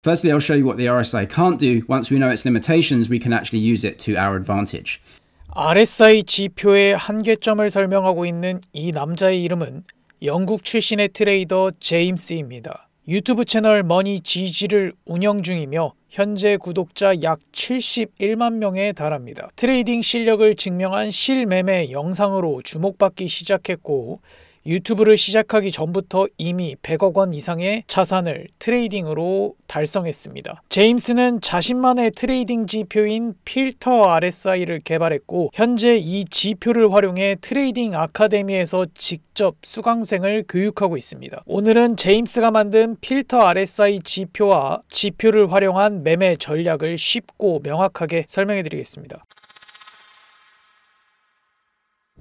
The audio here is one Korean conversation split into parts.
Firstly, I'll show you what the RSI can't do. Once we know its limitations, we can actually use it to our advantage. RSI 지표의 한계점을 설명하고 있는 이 남자의 이름은 영국 출신의 트레이더 제임스입니다. 유튜브 채널 머니 GG를 운영 중이며 현재 구독자 약 71만 명에 달합니다. 트레이딩 실력을 증명한 실매매 영상으로 주목받기 시작했고 유튜브를 시작하기 전부터 이미 100억 원 이상의 자산을 트레이딩으로 달성했습니다. 제임스는 자신만의 트레이딩 지표인 필터 RSI를 개발했고 현재 이 지표를 활용해 트레이딩 아카데미에서 직접 수강생을 교육하고 있습니다. 오늘은 제임스가 만든 필터 RSI 지표와 지표를 활용한 매매 전략을 쉽고 명확하게 설명해 드리겠습니다.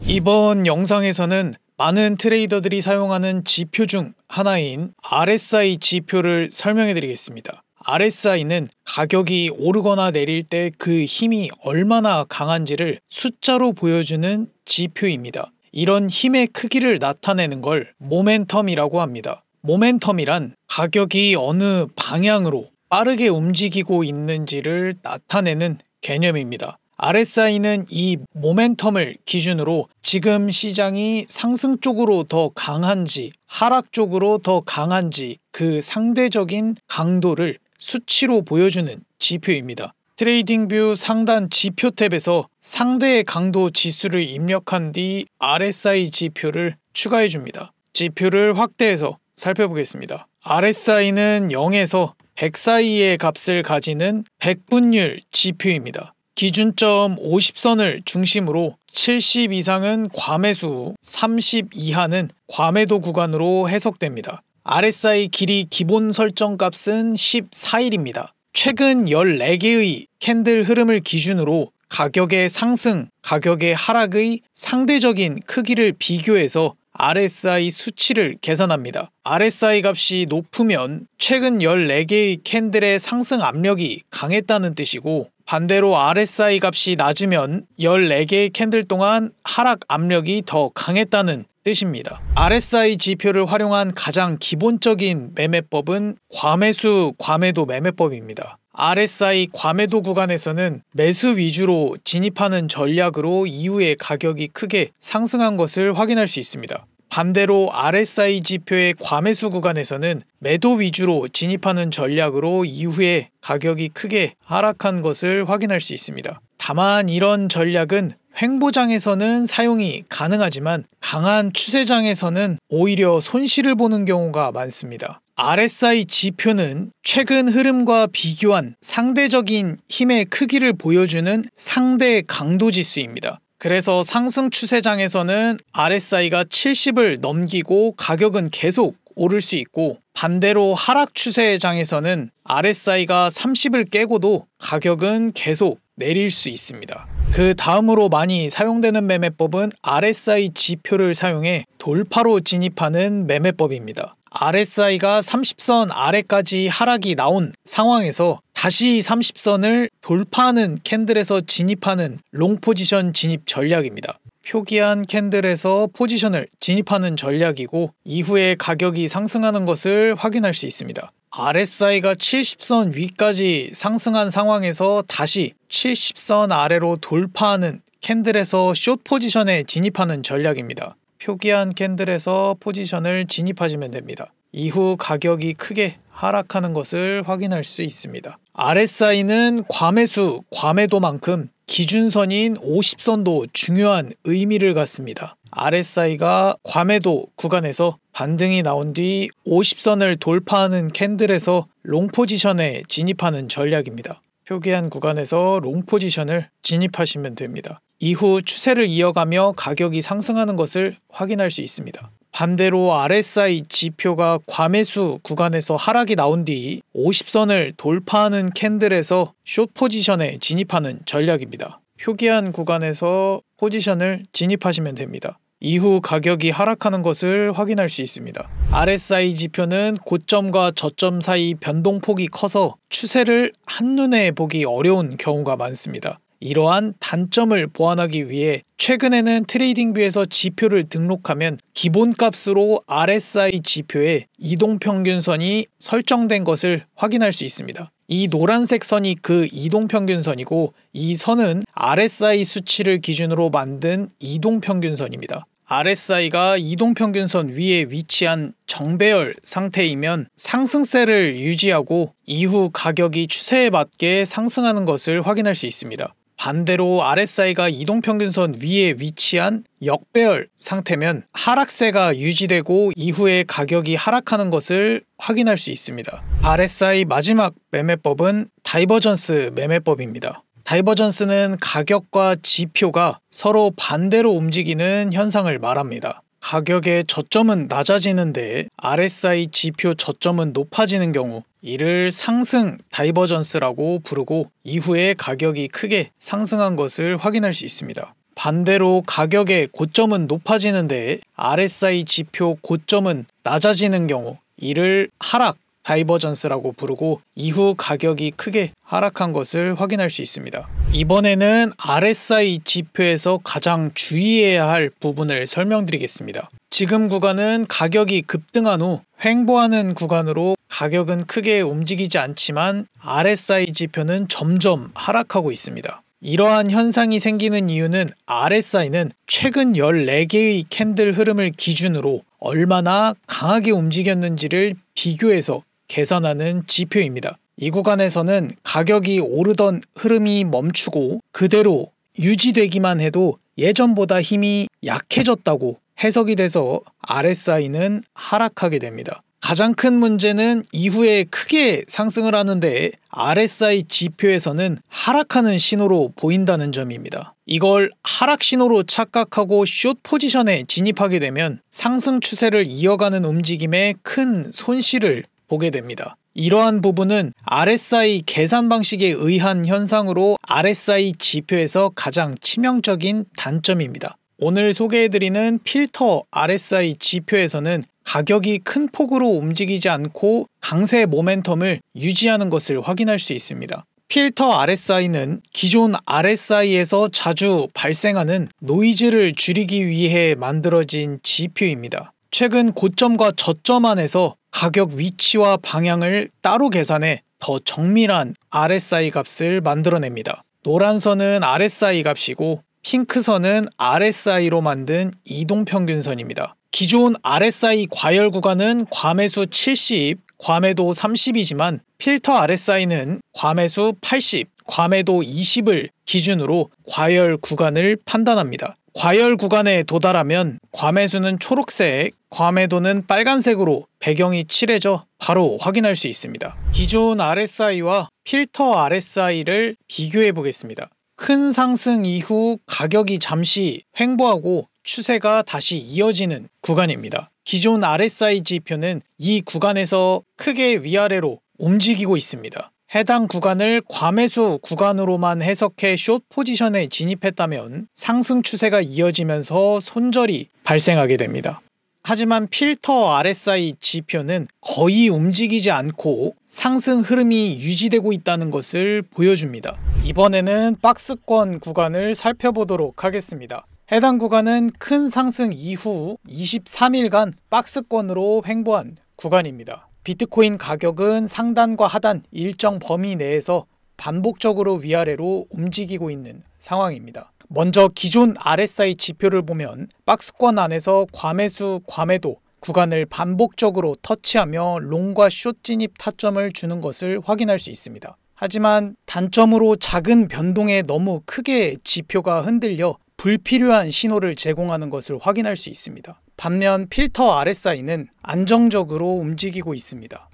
이번 영상에서는 많은 트레이더들이 사용하는 지표 중 하나인 RSI 지표를 설명해 드리겠습니다. RSI는 가격이 오르거나 내릴 때 그 힘이 얼마나 강한지를 숫자로 보여주는 지표입니다. 이런 힘의 크기를 나타내는 걸 모멘텀이라고 합니다. 모멘텀이란 가격이 어느 방향으로 빠르게 움직이고 있는지를 나타내는 개념입니다. RSI는 이 모멘텀을 기준으로 지금 시장이 상승 쪽으로 더 강한지 하락 쪽으로 더 강한지 그 상대적인 강도를 수치로 보여주는 지표입니다. 트레이딩뷰 상단 지표 탭에서 상대의 강도 지수를 입력한 뒤 RSI 지표를 추가해 줍니다. 지표를 확대해서 살펴보겠습니다. RSI는 0에서 100 사이의 값을 가지는 백분율 지표입니다. 기준점 50선을 중심으로 70 이상은 과매수, 30 이하는 과매도 구간으로 해석됩니다. RSI 길이 기본 설정 값은 14일입니다. 최근 14개의 캔들 흐름을 기준으로 가격의 상승, 가격의 하락의 상대적인 크기를 비교해서 RSI 수치를 계산합니다. RSI 값이 높으면 최근 14개의 캔들의 상승 압력이 강했다는 뜻이고 반대로 RSI 값이 낮으면 14개의 캔들 동안 하락 압력이 더 강했다는 뜻입니다. RSI 지표를 활용한 가장 기본적인 매매법은 과매수, 과매도 매매법입니다. RSI 과매도 구간에서는 매수 위주로 진입하는 전략으로 이후에 가격이 크게 상승한 것을 확인할 수 있습니다. 반대로 RSI 지표의 과매수 구간에서는 매도 위주로 진입하는 전략으로 이후에 가격이 크게 하락한 것을 확인할 수 있습니다. 다만 이런 전략은 횡보장에서는 사용이 가능하지만 강한 추세장에서는 오히려 손실을 보는 경우가 많습니다. RSI 지표는 최근 흐름과 비교한 상대적인 힘의 크기를 보여주는 상대 강도 지수입니다. 그래서 상승 추세장에서는 RSI가 70을 넘기고 가격은 계속 오를 수 있고 반대로 하락 추세장에서는 RSI가 30을 깨고도 가격은 계속 내릴 수 있습니다. 그 다음으로 많이 사용되는 매매법은 RSI 지표를 사용해 돌파로 진입하는 매매법입니다. RSI가 30선 아래까지 하락이 나온 상황에서 다시 30선을 돌파하는 캔들에서 진입하는 롱 포지션 진입 전략입니다. 표기한 캔들에서 포지션을 진입하는 전략이고 이후에 가격이 상승하는 것을 확인할 수 있습니다. RSI가 70선 위까지 상승한 상황에서 다시 70선 아래로 돌파하는 캔들에서 숏 포지션에 진입하는 전략입니다. 표기한 캔들에서 포지션을 진입하시면 됩니다. 이후 가격이 크게 하락하는 것을 확인할 수 있습니다. RSI는 과매수, 과매도만큼 기준선인 50선도 중요한 의미를 갖습니다. RSI가 과매도 구간에서 반등이 나온 뒤 50선을 돌파하는 캔들에서 롱 포지션에 진입하는 전략입니다. 표기한 구간에서 롱 포지션을 진입하시면 됩니다. 이후 추세를 이어가며 가격이 상승하는 것을 확인할 수 있습니다. 반대로 RSI 지표가 과매수 구간에서 하락이 나온 뒤 50선을 돌파하는 캔들에서 숏 포지션에 진입하는 전략입니다. 표기한 구간에서 포지션을 진입하시면 됩니다. 이후 가격이 하락하는 것을 확인할 수 있습니다. RSI 지표는 고점과 저점 사이 변동폭이 커서 추세를 한눈에 보기 어려운 경우가 많습니다. 이러한 단점을 보완하기 위해 최근에는 트레이딩뷰에서 지표를 등록하면 기본값으로 RSI 지표에 이동평균선이 설정된 것을 확인할 수 있습니다. 이 노란색 선이 그 이동평균선이고 이 선은 RSI 수치를 기준으로 만든 이동평균선입니다. RSI가 이동평균선 위에 위치한 정배열 상태이면 상승세를 유지하고 이후 가격이 추세에 맞게 상승하는 것을 확인할 수 있습니다. 반대로 RSI가 이동평균선 위에 위치한 역배열 상태면 하락세가 유지되고 이후에 가격이 하락하는 것을 확인할 수 있습니다. RSI 마지막 매매법은 다이버전스 매매법입니다. 다이버전스는 가격과 지표가 서로 반대로 움직이는 현상을 말합니다. 가격의 저점은 낮아지는데 RSI 지표 저점은 높아지는 경우 이를 상승 다이버전스라고 부르고 이후에 가격이 크게 상승한 것을 확인할 수 있습니다. 반대로 가격의 고점은 높아지는데 RSI 지표 고점은 낮아지는 경우 이를 하락 다이버전스라고 부르고 이후 가격이 크게 하락한 것을 확인할 수 있습니다. 이번에는 RSI 지표에서 가장 주의해야 할 부분을 설명드리겠습니다. 지금 구간은 가격이 급등한 후 횡보하는 구간으로 가격은 크게 움직이지 않지만 RSI 지표는 점점 하락하고 있습니다. 이러한 현상이 생기는 이유는 RSI는 최근 14개의 캔들 흐름을 기준으로 얼마나 강하게 움직였는지를 비교해서 계산하는 지표입니다. 이 구간에서는 가격이 오르던 흐름이 멈추고 그대로 유지되기만 해도 예전보다 힘이 약해졌다고 해석이 돼서 RSI는 하락하게 됩니다. 가장 큰 문제는 이후에 크게 상승을 하는데 RSI 지표에서는 하락하는 신호로 보인다는 점입니다. 이걸 하락 신호로 착각하고 숏 포지션에 진입하게 되면 상승 추세를 이어가는 움직임에 큰 손실을 보게 됩니다. 이러한 부분은 RSI 계산 방식에 의한 현상으로 RSI 지표에서 가장 치명적인 단점입니다. 오늘 소개해드리는 필터 RSI 지표에서는 가격이 큰 폭으로 움직이지 않고 강세 모멘텀을 유지하는 것을 확인할 수 있습니다. 필터 RSI는 기존 RSI에서 자주 발생하는 노이즈를 줄이기 위해 만들어진 지표입니다. 최근 고점과 저점 안에서 가격 위치와 방향을 따로 계산해 더 정밀한 RSI 값을 만들어냅니다. 노란 선은 RSI 값이고 핑크 선은 RSI로 만든 이동평균선입니다. 기존 RSI 과열 구간은 과매수 70, 과매도 30이지만 필터 RSI는 과매수 80, 과매도 20을 기준으로 과열 구간을 판단합니다. 과열 구간에 도달하면 과매수는 초록색, 과매도는 빨간색으로 배경이 칠해져 바로 확인할 수 있습니다. 기존 RSI와 필터 RSI를 비교해 보겠습니다. 큰 상승 이후 가격이 잠시 횡보하고 추세가 다시 이어지는 구간입니다. 기존 RSI 지표는 이 구간에서 크게 위아래로 움직이고 있습니다. 해당 구간을 과매수 구간으로만 해석해 숏 포지션에 진입했다면 상승 추세가 이어지면서 손절이 발생하게 됩니다. 하지만 필터 RSI 지표는 거의 움직이지 않고 상승 흐름이 유지되고 있다는 것을 보여줍니다. 이번에는 박스권 구간을 살펴보도록 하겠습니다. 해당 구간은 큰 상승 이후 23일간 박스권으로 횡보한 구간입니다. 비트코인 가격은 상단과 하단 일정 범위 내에서 반복적으로 위아래로 움직이고 있는 상황입니다. 먼저 기존 RSI 지표를 보면 박스권 안에서 과매수, 과매도 구간을 반복적으로 터치하며 롱과 숏 진입 타점을 주는 것을 확인할 수 있습니다. 하지만 단점으로 작은 변동에 너무 크게 지표가 흔들려 불필요한 신호를 제공하는 것을 확인할 수 있습니다. 반면 필터 RSI는 안정적으로 움직이고 있습니다.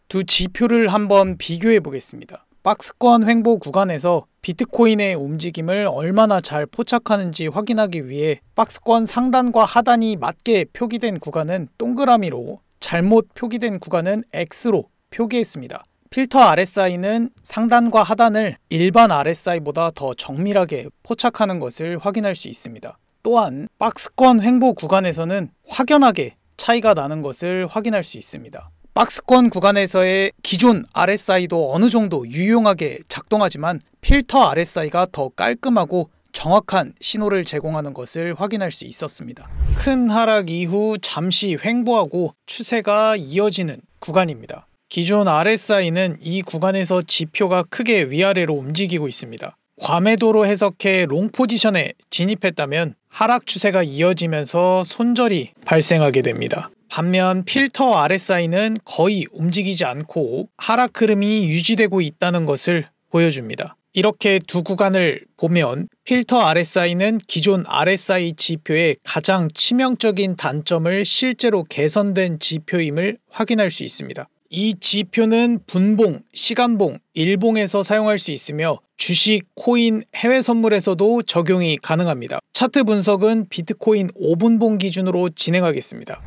두 지표를 한번 비교해 보겠습니다. 박스권 횡보 구간에서 비트코인의 움직임을 얼마나 잘 포착하는지 확인하기 위해 박스권 상단과 하단이 맞게 표기된 구간은 동그라미로, 잘못 표기된 구간은 X로 표기했습니다. 필터 RSI는 상단과 하단을 일반 RSI보다 더 정밀하게 포착하는 것을 확인할 수 있습니다. 또한 박스권 횡보 구간에서는 확연하게 차이가 나는 것을 확인할 수 있습니다. 박스권 구간에서의 기존 RSI도 어느 정도 유용하게 작동하지만 필터 RSI가 더 깔끔하고 정확한 신호를 제공하는 것을 확인할 수 있었습니다. 큰 하락 이후 잠시 횡보하고 추세가 이어지는 구간입니다. 기존 RSI는 이 구간에서 지표가 크게 위아래로 움직이고 있습니다. 과매도로 해석해 롱 포지션에 진입했다면 하락 추세가 이어지면서 손절이 발생하게 됩니다. 반면 필터 RSI는 거의 움직이지 않고 하락 흐름이 유지되고 있다는 것을 보여줍니다. 이렇게 두 구간을 보면 필터 RSI는 기존 RSI 지표의 가장 치명적인 단점을 실제로 개선된 지표임을 확인할 수 있습니다. 이 지표는 분봉, 시간봉, 일봉에서 사용할 수 있으며 주식, 코인, 해외 선물에서도 적용이 가능합니다. 차트 분석은 비트코인 5분봉 기준으로 진행하겠습니다.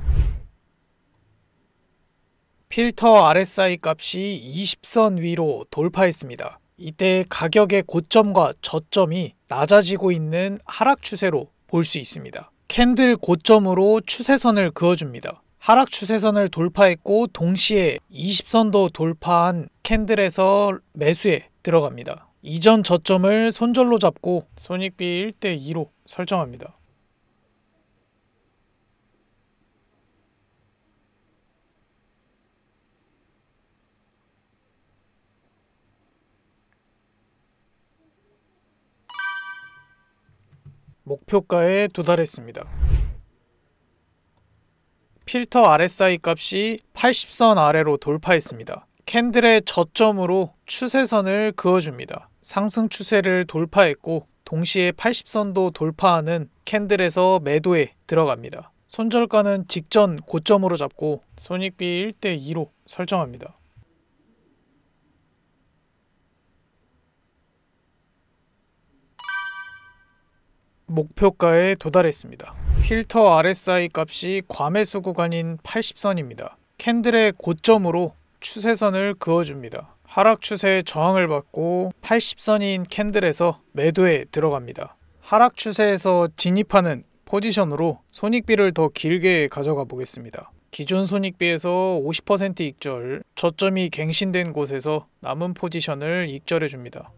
필터 RSI 값이 20선 위로 돌파했습니다. 이때 가격의 고점과 저점이 낮아지고 있는 하락 추세로 볼 수 있습니다. 캔들 고점으로 추세선을 그어줍니다. 하락 추세선을 돌파했고 동시에 20선도 돌파한 캔들에서 매수에 들어갑니다. 이전 저점을 손절로 잡고 손익비 1대2로 설정합니다. 목표가에 도달했습니다. 필터 RSI 값이 80선 아래로 돌파했습니다. 캔들의 저점으로 추세선을 그어줍니다. 상승 추세를 돌파했고 동시에 80선도 돌파하는 캔들에서 매도에 들어갑니다. 손절가는 직전 고점으로 잡고 손익비 1대2로 설정합니다. 목표가에 도달했습니다. 필터 RSI 값이 과매수 구간인 80선입니다. 캔들의 고점으로 추세선을 그어줍니다. 하락 추세의 저항을 받고 80선인 캔들에서 매도에 들어갑니다. 하락 추세에서 진입하는 포지션으로 손익비를 더 길게 가져가 보겠습니다. 기존 손익비에서 50% 익절, 저점이 갱신된 곳에서 남은 포지션을 익절해 줍니다.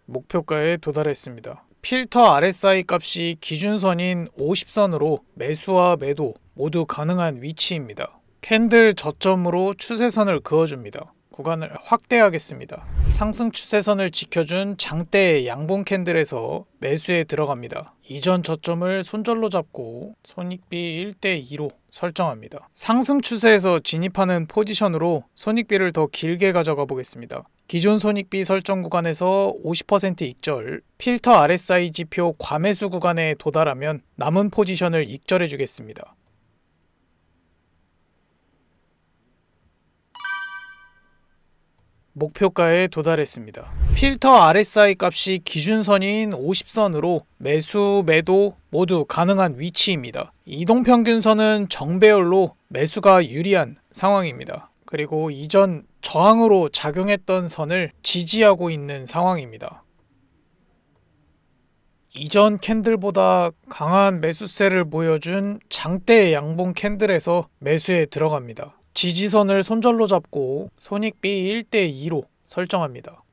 목표가에 도달했습니다. 필터 RSI 값이 기준선인 50선으로 매수와 매도 모두 가능한 위치입니다. 캔들 저점으로 추세선을 그어줍니다. 구간을 확대하겠습니다. 상승 추세선을 지켜준 장대 양봉 캔들에서 매수에 들어갑니다. 이전 저점을 손절로 잡고 손익비 1대2로 설정합니다. 상승 추세에서 진입하는 포지션으로 손익비를 더 길게 가져가 보겠습니다. 기존 손익비 설정 구간에서 50% 익절, 필터 RSI 지표 과매수 구간에 도달하면 남은 포지션을 익절해 주겠습니다. 목표가에 도달했습니다. 필터 RSI 값이 기준선인 50선으로 매수, 매도 모두 가능한 위치입니다. 이동평균선은 정배열로 매수가 유리한 상황입니다. 그리고 이전 저항으로 작용했던 선을 지지하고 있는 상황입니다. 이전 캔들보다 강한 매수세를 보여준 장대 양봉 캔들에서 매수에 들어갑니다. 지지선을 손절로 잡고 손익비 1대2로 설정합니다.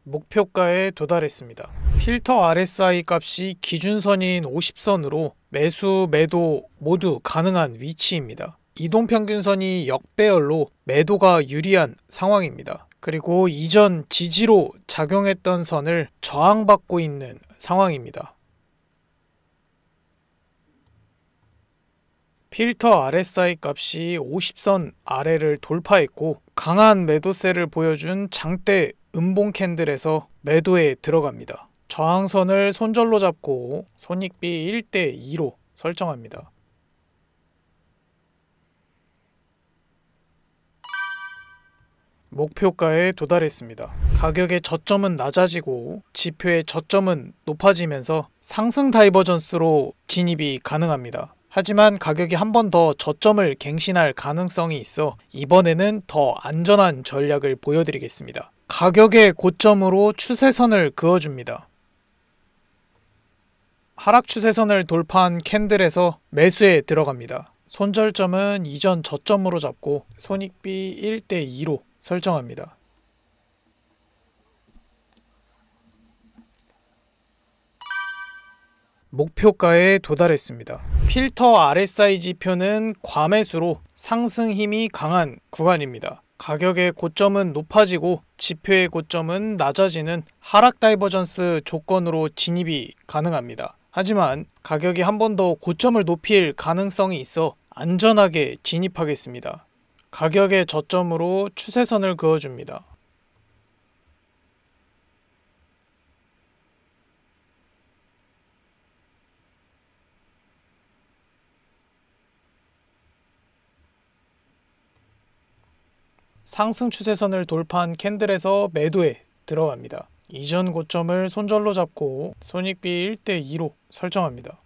목표가에 도달했습니다. 필터 RSI 값이 기준선인 50선으로 매수, 매도 모두 가능한 위치입니다. 이동평균선이 역배열로 매도가 유리한 상황입니다. 그리고 이전 지지로 작용했던 선을 저항받고 있는 상황입니다. 필터 RSI 값이 50선 아래를 돌파했고 강한 매도세를 보여준 장대 음봉 캔들에서 매도에 들어갑니다. 저항선을 손절로 잡고 손익비 1대2로 설정합니다. 목표가에 도달했습니다. 가격의 저점은 낮아지고 지표의 저점은 높아지면서 상승 다이버전스로 진입이 가능합니다. 하지만 가격이 한 번 더 저점을 갱신할 가능성이 있어 이번에는 더 안전한 전략을 보여드리겠습니다. 가격의 고점으로 추세선을 그어줍니다. 하락 추세선을 돌파한 캔들에서 매수에 들어갑니다. 손절점은 이전 저점으로 잡고 손익비 1대2로 설정합니다. 목표가에 도달했습니다. 필터 RSI 지표는 과매수로 상승 힘이 강한 구간입니다. 가격의 고점은 높아지고 지표의 고점은 낮아지는 하락 다이버전스 조건으로 진입이 가능합니다. 하지만 가격이 한 번 더 고점을 높일 가능성이 있어 안전하게 진입하겠습니다. 가격의 저점으로 추세선을 그어줍니다. 상승 추세선을 돌파한 캔들에서 매도에 들어갑니다. 이전 고점을 손절로 잡고 손익비 1대2로 설정합니다.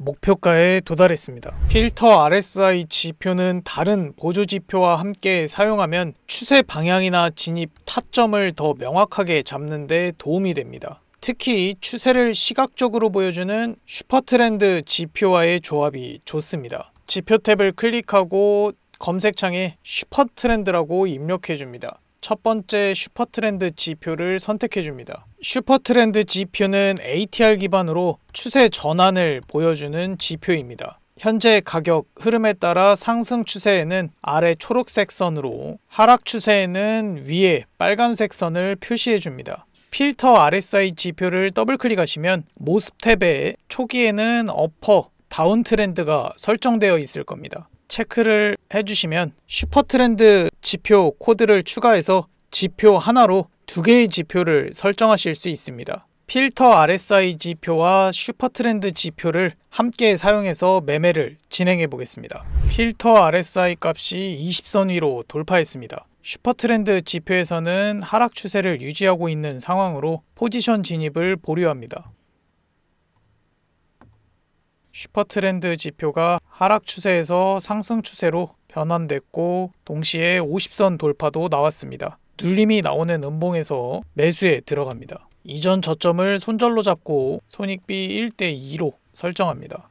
목표가에 도달했습니다. 필터 RSI 지표는 다른 보조 지표와 함께 사용하면 추세 방향이나 진입 타점을 더 명확하게 잡는 데 도움이 됩니다. 특히 추세를 시각적으로 보여주는 슈퍼트렌드 지표와의 조합이 좋습니다. 지표 탭을 클릭하고 검색창에 슈퍼트렌드라고 입력해줍니다. 첫 번째 슈퍼트렌드 지표를 선택해줍니다. 슈퍼트렌드 지표는 ATR 기반으로 추세 전환을 보여주는 지표입니다. 현재 가격 흐름에 따라 상승 추세에는 아래 초록색 선으로, 하락 추세에는 위에 빨간색 선을 표시해줍니다. 필터 RSI 지표를 더블클릭하시면 모습 탭에 초기에는 어퍼, 다운 트렌드가 설정되어 있을 겁니다. 체크를 해주시면 슈퍼트렌드 지표 코드를 추가해서 지표 하나로 두 개의 지표를 설정하실 수 있습니다. 필터 RSI 지표와 슈퍼트렌드 지표를 함께 사용해서 매매를 진행해 보겠습니다. 필터 RSI 값이 20선 위로 돌파했습니다. 슈퍼트렌드 지표에서는 하락 추세를 유지하고 있는 상황으로 포지션 진입을 보류합니다. 슈퍼트렌드 지표가 하락 추세에서 상승 추세로 변환됐고 동시에 50선 돌파도 나왔습니다. 눌림이 나오는 음봉에서 매수에 들어갑니다. 이전 저점을 손절로 잡고 손익비 1대2로 설정합니다.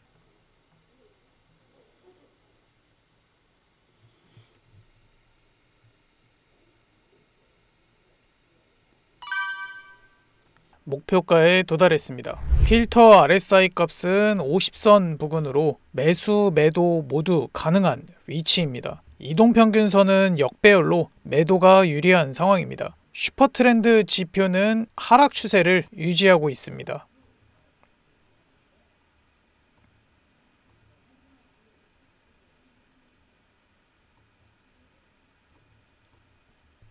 목표가에 도달했습니다. 필터 RSI 값은 50선 부근으로 매수, 매도 모두 가능한 위치입니다. 이동평균선은 역배열로 매도가 유리한 상황입니다. 슈퍼트렌드 지표는 하락 추세를 유지하고 있습니다.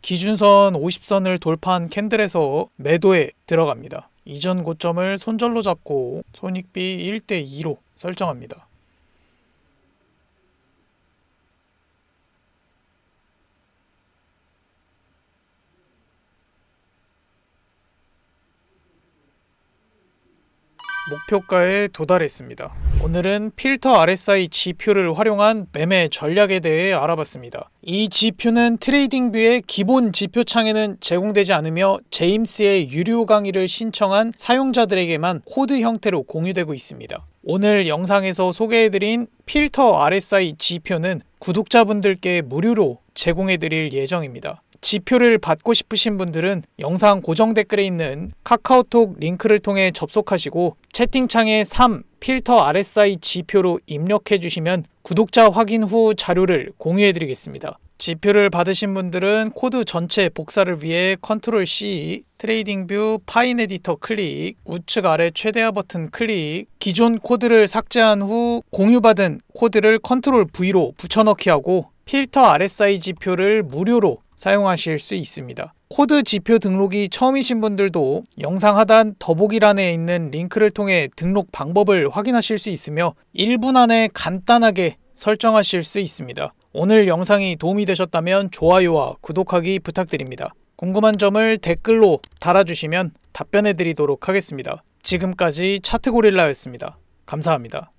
기준선 50선을 돌파한 캔들에서 매도에 들어갑니다. 이전 고점을 손절로 잡고 손익비 1대2로 설정합니다. 목표가에 도달했습니다. 오늘은 필터 RSI 지표를 활용한 매매 전략에 대해 알아봤습니다. 이 지표는 트레이딩뷰의 기본 지표창에는 제공되지 않으며 제임스의 유료 강의를 신청한 사용자들에게만 코드 형태로 공유되고 있습니다. 오늘 영상에서 소개해드린 필터 RSI 지표는 구독자분들께 무료로 제공해드릴 예정입니다. 지표를 받고 싶으신 분들은 영상 고정 댓글에 있는 카카오톡 링크를 통해 접속하시고 채팅창에 3 필터 RSI 지표로 입력해 주시면 구독자 확인 후 자료를 공유해 드리겠습니다. 지표를 받으신 분들은 코드 전체 복사를 위해 컨트롤 C, 트레이딩뷰 파인 에디터 클릭, 우측 아래 최대화 버튼 클릭, 기존 코드를 삭제한 후 공유받은 코드를 컨트롤 V로 붙여넣기 하고 필터 RSI 지표를 무료로 사용하실 수 있습니다. 코드 지표 등록이 처음이신 분들도 영상 하단 더보기란에 있는 링크를 통해 등록 방법을 확인하실 수 있으며 1분 안에 간단하게 설정하실 수 있습니다. 오늘 영상이 도움이 되셨다면 좋아요와 구독하기 부탁드립니다. 궁금한 점을 댓글로 달아주시면 답변해 드리도록 하겠습니다. 지금까지 차트고릴라였습니다. 감사합니다.